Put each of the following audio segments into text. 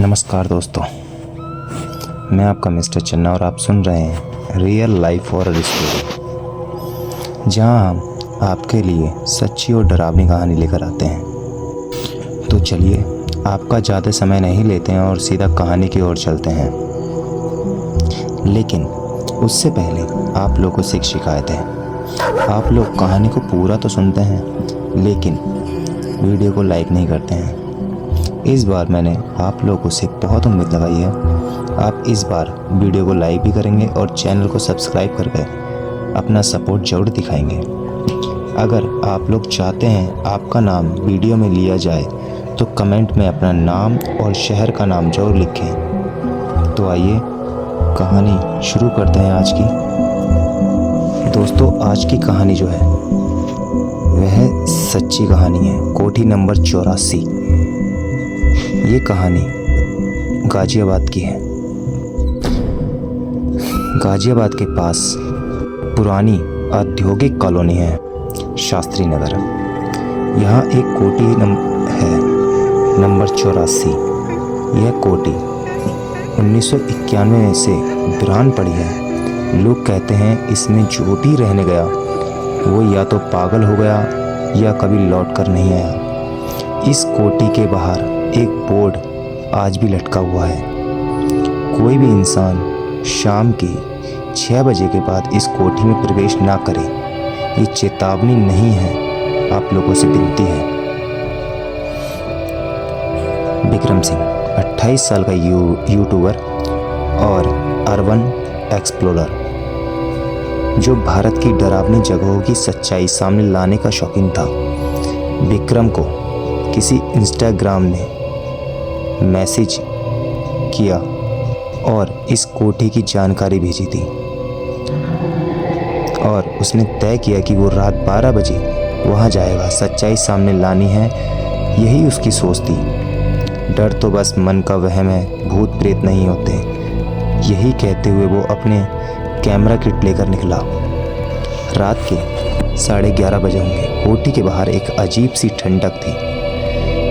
नमस्कार दोस्तों, मैं आपका मिस्टर चन्ना और आप सुन रहे हैं रियल लाइफ हॉरर स्टोरी, जहां हम आपके लिए सच्ची और डरावनी कहानी लेकर आते हैं। तो चलिए, आपका ज़्यादा समय नहीं लेते हैं और सीधा कहानी की ओर चलते हैं। लेकिन उससे पहले आप लोगों से एक शिकायत है। आप लोग कहानी को पूरा तो सुनते हैं, लेकिन वीडियो को लाइक नहीं करते हैं। इस बार मैंने आप लोगों से बहुत उम्मीद लगाई है। आप इस बार वीडियो को लाइक भी करेंगे और चैनल को सब्सक्राइब करके अपना सपोर्ट जरूर दिखाएंगे। अगर आप लोग चाहते हैं आपका नाम वीडियो में लिया जाए तो कमेंट में अपना नाम और शहर का नाम जरूर लिखें। तो आइए कहानी शुरू करते हैं आज की। दोस्तों, आज की कहानी जो है वह सच्ची कहानी है, कोठी नंबर 84। ये कहानी गाजियाबाद की है। गाजियाबाद के पास पुरानी औद्योगिक कॉलोनी है, शास्त्री नगर। यहाँ एक कोठी है नंबर 84। यह कोठी 1991 में से वीरान पड़ी है। लोग कहते हैं इसमें जो भी रहने गया वो या तो पागल हो गया या कभी लौट कर नहीं आया। इस कोठी के बाहर एक बोर्ड आज भी लटका हुआ है। कोई भी इंसान शाम के 6 बजे के बाद इस कोठी में प्रवेश ना करे। ये चेतावनी नहीं है, आप लोगों से विनती है। विक्रम सिंह 28 साल का यूट्यूबर और अर्बन एक्सप्लोरर, जो भारत की डरावनी जगहों की सच्चाई सामने लाने का शौकीन था। विक्रम को किसी इंस्टाग्राम ने मैसेज किया और इस कोठी की जानकारी भेजी थी, और उसने तय किया कि वो रात 12 बजे वहाँ जाएगा। सच्चाई सामने लानी है, यही उसकी सोच थी। डर तो बस मन का वहम है, भूत प्रेत नहीं होते। यही कहते हुए वो अपने कैमरा किट लेकर निकला। रात के 11:30 बजे होंगे। कोठी के बाहर एक अजीब सी ठंडक थी,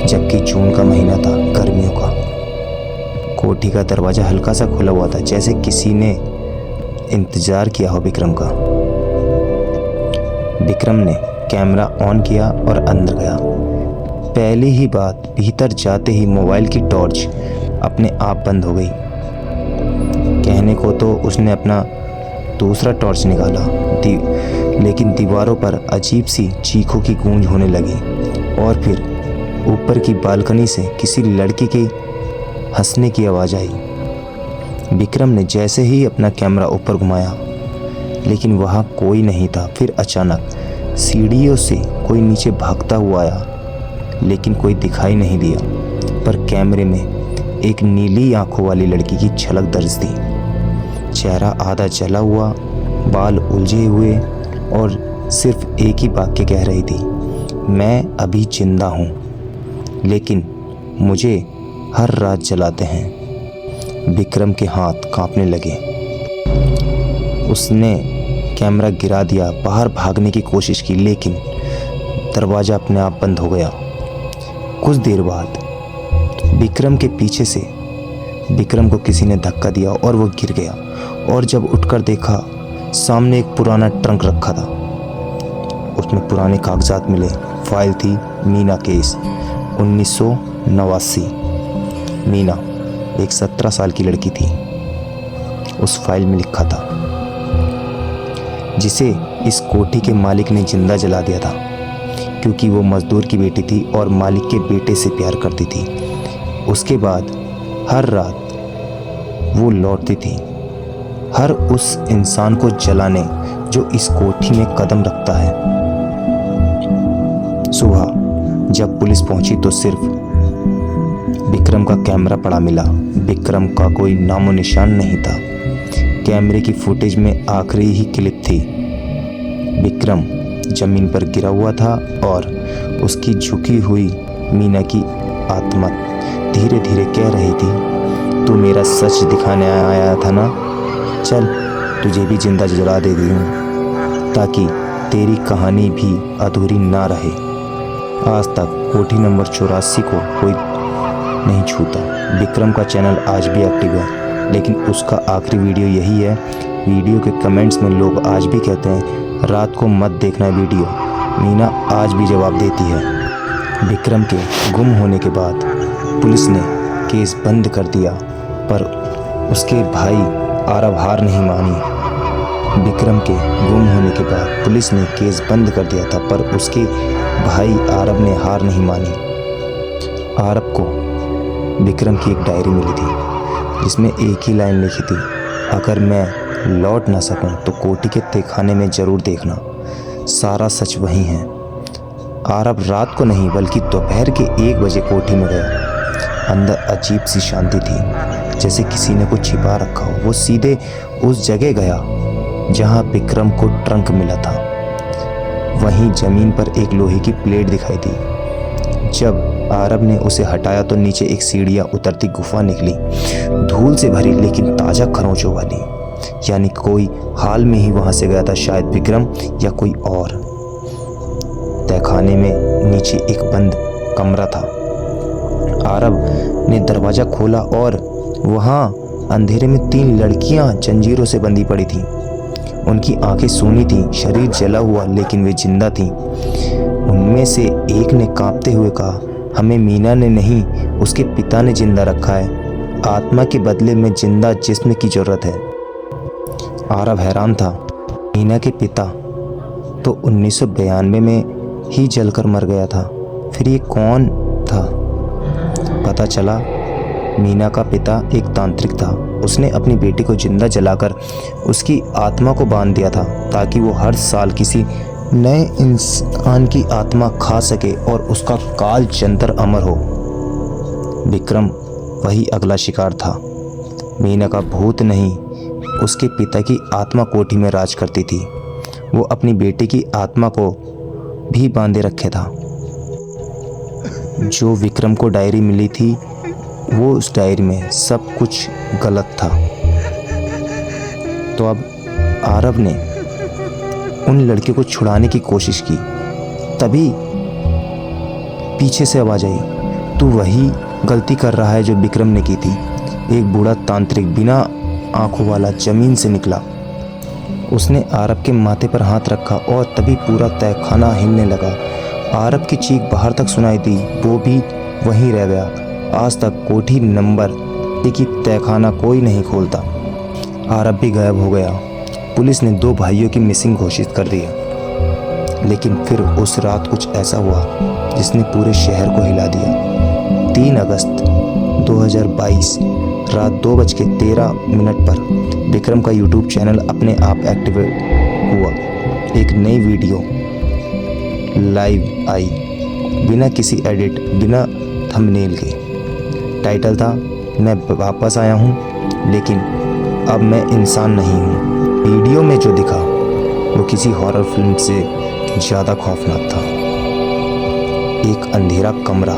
जबकि जून का महीना था, गर्मियों का। कोठी का दरवाज़ा हल्का सा खुला हुआ था, जैसे किसी ने इंतज़ार किया हो विक्रम का। विक्रम ने कैमरा ऑन किया और अंदर गया। पहली ही बात, भीतर जाते ही मोबाइल की टॉर्च अपने आप बंद हो गई। कहने को तो उसने अपना दूसरा टॉर्च निकाला, लेकिन दीवारों पर अजीब सी चीखों की गूंज होने लगी, और फिर ऊपर की बालकनी से किसी लड़की की हंसने की आवाज़ आई। विक्रम ने जैसे ही अपना कैमरा ऊपर घुमाया, लेकिन वहाँ कोई नहीं था। फिर अचानक सीढ़ियों से कोई नीचे भागता हुआ आया, लेकिन कोई दिखाई नहीं दिया। पर कैमरे में एक नीली आंखों वाली लड़की की झलक दर्ज थी। चेहरा आधा जला हुआ, बाल उलझे हुए, और सिर्फ एक ही वाक्य कह रही थी, मैं अभी जिंदा हूँ, लेकिन मुझे हर रात जलाते हैं। विक्रम के हाथ कांपने लगे। उसने कैमरा गिरा दिया, बाहर भागने की कोशिश की, लेकिन दरवाज़ा अपने आप बंद हो गया। कुछ देर बाद विक्रम के पीछे से विक्रम को किसी ने धक्का दिया और वो गिर गया। और जब उठकर देखा, सामने एक पुराना ट्रंक रखा था। उसमें पुराने कागजात मिले। फाइल थी मीना केस 1989। मीना एक 17 साल की लड़की थी। उस फाइल में लिखा था, जिसे इस कोठी के मालिक ने जिंदा जला दिया था, क्योंकि वो मजदूर की बेटी थी और मालिक के बेटे से प्यार करती थी। उसके बाद हर रात वो लौटती थी, हर उस इंसान को जलाने जो इस कोठी में कदम रखता है। सुबह जब पुलिस पहुंची तो सिर्फ विक्रम का कैमरा पड़ा मिला। विक्रम का कोई नामो निशान नहीं था। कैमरे की फुटेज में आखिरी ही क्लिप थी। विक्रम जमीन पर गिरा हुआ था और उसकी झुकी हुई मीना की आत्मा धीरे धीरे कह रही थी, तू मेरा सच दिखाने आया था ना, चल तुझे भी जिंदा जला देती हूँ, ताकि तेरी कहानी भी अधूरी ना रहे। आज तक कोठी नंबर 84 को कोई नहीं छूता। विक्रम का चैनल आज भी एक्टिव है, लेकिन उसका आखिरी वीडियो यही है। वीडियो के कमेंट्स में लोग आज भी कहते हैं रात को मत देखना वीडियो। मीना आज भी जवाब देती है। विक्रम के गुम होने के बाद पुलिस ने केस बंद कर दिया, पर उसके भाई आरव हार नहीं मानी। विक्रम के गुम होने के बाद पुलिस ने केस बंद कर दिया था, पर उसके भाई आरव ने हार नहीं मानी। आरव को विक्रम की एक डायरी मिली थी, जिसमें एक ही लाइन लिखी थी, अगर मैं लौट ना सकूं तो कोठी के तहखाने में ज़रूर देखना, सारा सच वही है। आरव रात को नहीं बल्कि दोपहर के 1 बजे कोठी में गया। अंदर अजीब सी शांति थी, जैसे किसी ने कुछ छिपा रखा हो। वो सीधे उस जगह गया जहां विक्रम को ट्रंक मिला था। वहीं ज़मीन पर एक लोहे की प्लेट दिखाई दी। जब आरव ने उसे हटाया तो नीचे एक सीढ़ियाँ उतरती गुफा निकली, धूल से भरी लेकिन ताज़ा खरोंचों वाली। यानी कोई हाल में ही वहां से गया था, शायद विक्रम या कोई और। तहखाने में नीचे एक बंद कमरा था। आरव ने दरवाज़ा खोला और वहाँ अंधेरे में 3 लड़कियां जंजीरों से बंधी पड़ी थीं। उनकी आंखें सूनी थीं, शरीर जला हुआ, लेकिन वे जिंदा थीं। उनमें से एक ने कांपते हुए कहा, हमें मीना ने नहीं, उसके पिता ने जिंदा रखा है। आत्मा के बदले में जिंदा जिस्म की जरूरत है। आरव हैरान था। मीना के पिता तो 1992 में ही जलकर मर गया था, फिर ये कौन था? पता चला मीना का पिता एक तांत्रिक था। उसने अपनी बेटी को जिंदा जलाकर उसकी आत्मा को बांध दिया था, ताकि वो हर साल किसी नए इंसान की आत्मा खा सके और उसका काल जंतर अमर हो। विक्रम वही अगला शिकार था। मीना का भूत नहीं, उसके पिता की आत्मा कोठी में राज करती थी। वो अपनी बेटी की आत्मा को भी बांधे रखे था। जो विक्रम को डायरी मिली थी, वो उस डायरी में सब कुछ गलत था। तो अब आरव ने उन लड़कियों को छुड़ाने की कोशिश की। तभी पीछे से आवाज आई, तू वही गलती कर रहा है जो विक्रम ने की थी। एक बूढ़ा तांत्रिक बिना आंखों वाला जमीन से निकला। उसने आरव के माथे पर हाथ रखा और तभी पूरा तहखाना हिलने लगा। आरव की चीख बाहर तक सुनाई दी, वो भी वहीं रह गया। आज तक कोठी नंबर 1 की तहखाना कोई नहीं खोलता। आरव भी गायब हो गया। पुलिस ने 2 भाइयों की मिसिंग घोषित कर दिया। लेकिन फिर उस रात कुछ ऐसा हुआ जिसने पूरे शहर को हिला दिया। 3 अगस्त 2022 रात 2:13 पर विक्रम का यूट्यूब चैनल अपने आप एक्टिवेट हुआ। एक नई वीडियो लाइव आई, बिना किसी एडिट, बिना थंबनेल के। टाइटल था, मैं वापस आया हूँ, लेकिन अब मैं इंसान नहीं हूँ। वीडियो में जो दिखा वो किसी हॉरर फिल्म से ज़्यादा खौफनाक था। एक अंधेरा कमरा,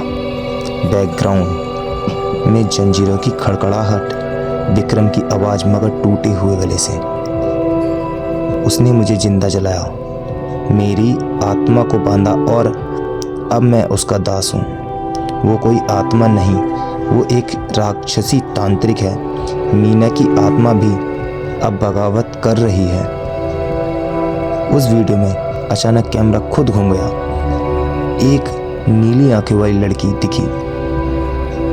बैकग्राउंड में जंजीरों की खड़खड़ाहट, विक्रम की आवाज़ मगर टूटे हुए गले से। उसने मुझे जिंदा जलाया, मेरी आत्मा को बांधा और अब मैं उसका दास हूँ। वो कोई आत्मा नहीं, वो एक राक्षसी तांत्रिक है। मीना की आत्मा भी अब बगावत कर रही है। उस वीडियो में अचानक कैमरा खुद घूम गया। एक नीली आंखें वाली लड़की दिखी,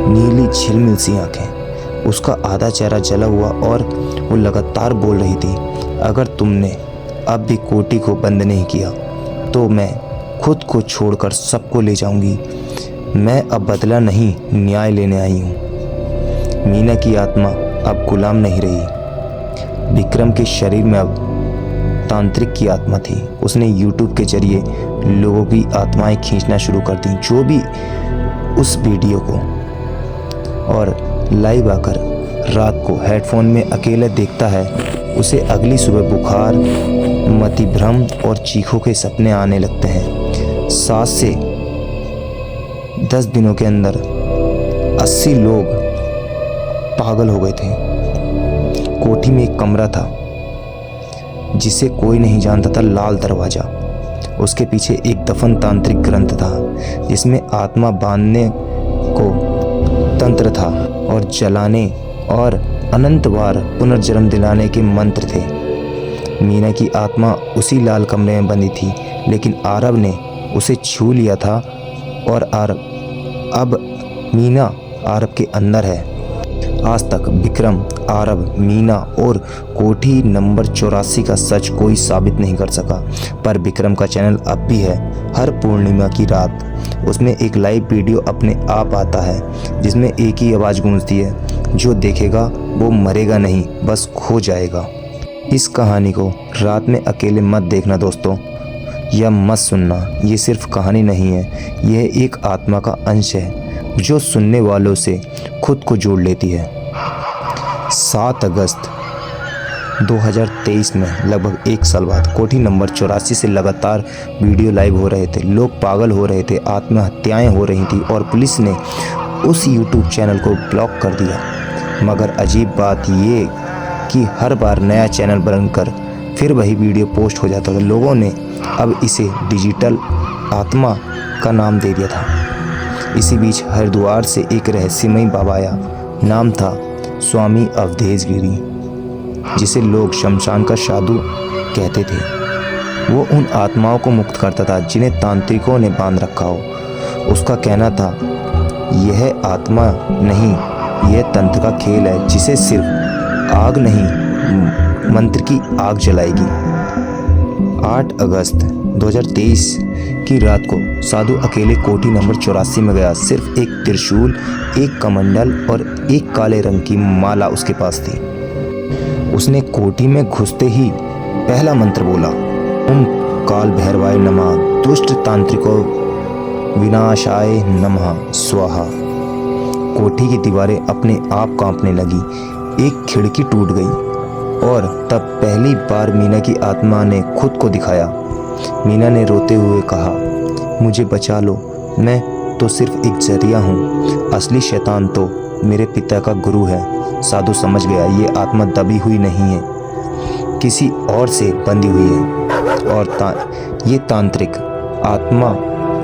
नीली झिलमिल सी आंखें, उसका आधा चेहरा जला हुआ और वो लगातार बोल रही थी, अगर तुमने अब भी कोठी को बंद नहीं किया तो मैं खुद को छोड़कर सबको ले जाऊंगी। मैं अब बदला नहीं, न्याय लेने आई हूँ। मीना की आत्मा अब गुलाम नहीं रही। विक्रम के शरीर में अब तांत्रिक की आत्मा थी। उसने यूट्यूब के जरिए लोगों की आत्माएं खींचना शुरू कर दी। जो भी उस वीडियो को और लाइव आकर रात को हेडफोन में अकेले देखता है, उसे अगली सुबह बुखार, मतिभ्रम और चीखों के सपने आने लगते हैं। 7 से 10 दिनों के अंदर 80 लोग पागल हो गए थे। कोठी में एक कमरा था जिसे कोई नहीं जानता था, लाल दरवाजा। उसके पीछे एक दफन तांत्रिक ग्रंथ था जिसमें आत्मा बांधने को तंत्र था। और जलाने और अनंत बार पुनर्जन्म दिलाने के मंत्र थे। मीना की आत्मा उसी लाल कमरे में बंदी थी, लेकिन आरव ने उसे छू लिया था और अब मीना आरव के अंदर है। आज तक विक्रम, आरव, मीना और कोठी नंबर 84 का सच कोई साबित नहीं कर सका, पर विक्रम का चैनल अब भी है। हर पूर्णिमा की रात उसमें एक लाइव वीडियो अपने आप आता है, जिसमें एक ही आवाज़ गूंजती है, जो देखेगा वो मरेगा नहीं, बस खो जाएगा। इस कहानी को रात में अकेले मत देखना दोस्तों, या मत सुनना। ये सिर्फ कहानी नहीं है, यह एक आत्मा का अंश है जो सुनने वालों से खुद को जोड़ लेती है। 7 अगस्त 2023 में लगभग 1 साल बाद कोठी नंबर 84 से लगातार वीडियो लाइव हो रहे थे। लोग पागल हो रहे थे, आत्महत्याएं हो रही थी और पुलिस ने उस यूट्यूब चैनल को ब्लॉक कर दिया। मगर अजीब बात ये कि हर बार नया चैनल बनकर फिर वही वीडियो पोस्ट हो जाता था। लोगों ने अब इसे डिजिटल आत्मा का नाम दे दिया था। इसी बीच हरिद्वार से एक रहस्यमयी बाबा आया। नाम था स्वामी अवधेश गिरी, जिसे लोग शमशान का साधु कहते थे। वो उन आत्माओं को मुक्त करता था जिन्हें तांत्रिकों ने बांध रखा हो। उसका कहना था, यह आत्मा नहीं, यह तंत्र का खेल है, जिसे सिर्फ आग नहीं मंत्र की आग जलाएगी। 8 अगस्त 2023 की रात को साधु अकेले कोठी नंबर 84 में गया। सिर्फ एक त्रिशूल, एक कमंडल और एक काले रंग की माला उसके पास थी। उसने कोठी में घुसते ही पहला मंत्र बोला, ओम काल भैरवाय नमः, दुष्ट तांत्रिकों विनाशाय नमः स्वाहा। कोठी की दीवारें अपने आप कांपने लगी। एक खिड़की टूट गई और तब पहली बार मीना की आत्मा ने खुद को दिखाया। मीना ने रोते हुए कहा, मुझे बचा लो, मैं तो सिर्फ एक जरिया हूँ, असली शैतान तो मेरे पिता का गुरु है। साधु समझ गया, ये आत्मा दबी हुई नहीं है, किसी और से बंधी हुई है। और ये तांत्रिक आत्मा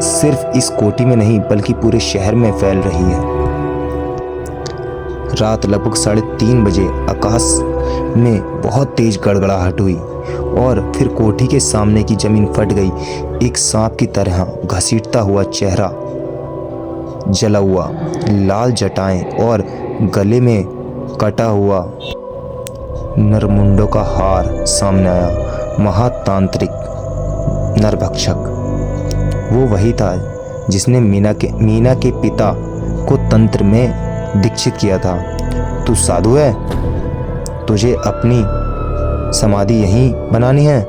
सिर्फ इस कोठी में नहीं बल्कि पूरे शहर में फैल रही है। रात लगभग 3:30 बजे आकाश में बहुत तेज गड़गड़ाहट हुई और फिर कोठी के सामने की जमीन फट गई। एक सांप की तरह घसीटता हुआ चेहरा, जला हुआ लाल जटाएं और गले में कटा हुआ नरमुंडों का हार सामने आया। महातांत्रिक नरभक्षक वो वही था जिसने मीना के पिता को तंत्र में दीक्षित किया था। तू साधु है, तुझे अपनी समाधि यहीं बनानी है?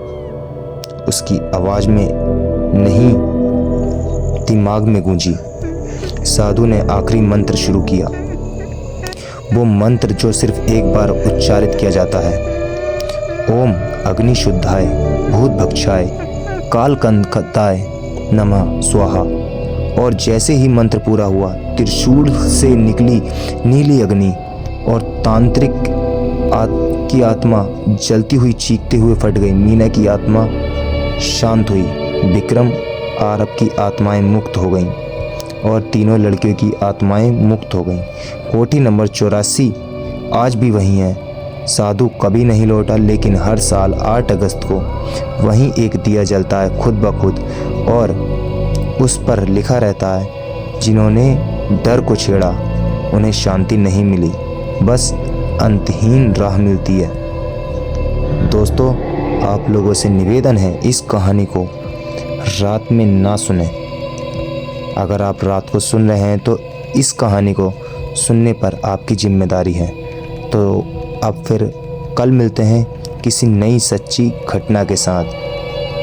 उसकी आवाज में नहीं दिमाग में गूंजी। साधु ने आखिरी मंत्र शुरू किया, वो मंत्र जो सिर्फ एक बार उच्चारित किया जाता है, ओम अग्नि शुद्धाय भूत भक्षाय कालकंदकाय नमः स्वाहा। और जैसे ही मंत्र पूरा हुआ, त्रिशूल से निकली नीली अग्नि और तांत्रिक की आत्मा जलती हुई चीखते हुए फट गई। मीना की आत्मा शांत हुई, विक्रम, आरव की आत्माएं मुक्त हो गईं और तीनों लड़कियों की आत्माएं मुक्त हो गईं। कोठी नंबर 84 आज भी वहीं है। साधु कभी नहीं लौटा, लेकिन हर साल 8 अगस्त को वहीं एक दिया जलता है खुद ब खुद, और उस पर लिखा रहता है, जिन्होंने डर को छेड़ा उन्हें शांति नहीं मिली, बस अंतहीन राह मिलती है। दोस्तों, आप लोगों से निवेदन है, इस कहानी को रात में ना सुने। अगर आप रात को सुन रहे हैं तो इस कहानी को सुनने पर आपकी जिम्मेदारी है। तो अब फिर कल मिलते हैं किसी नई सच्ची घटना के साथ।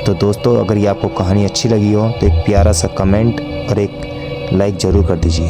तो दोस्तों, अगर ये आपको कहानी अच्छी लगी हो तो एक प्यारा सा कमेंट और एक लाइक ज़रूर कर दीजिए।